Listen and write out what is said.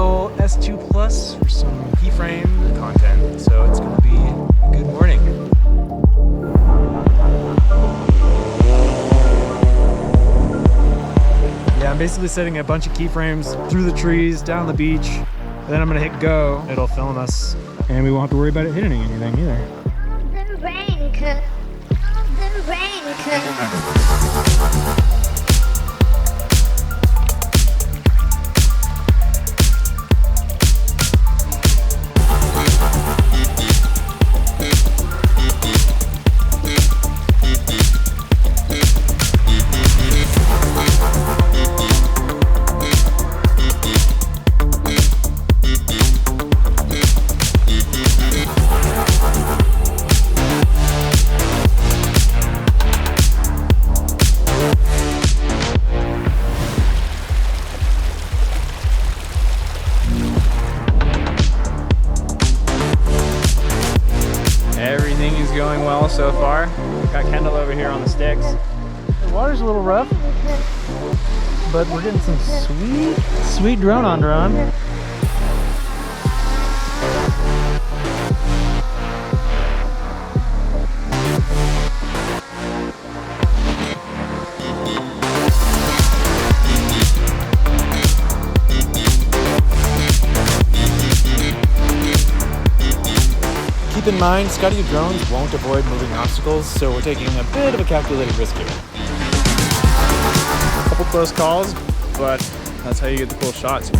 ol' S2 Plus for some keyframe content, so it's gonna be a good morning. Yeah, I'm basically setting a bunch of keyframes through the trees, down the beach, and then I'm gonna hit go. It'll film us, and we won't have to worry about it hitting anything either. Everything is going well so far. Got Kendall over here on the sticks. The water's a little rough, but we're getting some sweet drone on drone. Keep in mind, Skydio drones won't avoid moving obstacles, so we're taking a bit of a calculated risk here. A couple close calls, but that's how you get the cool shots.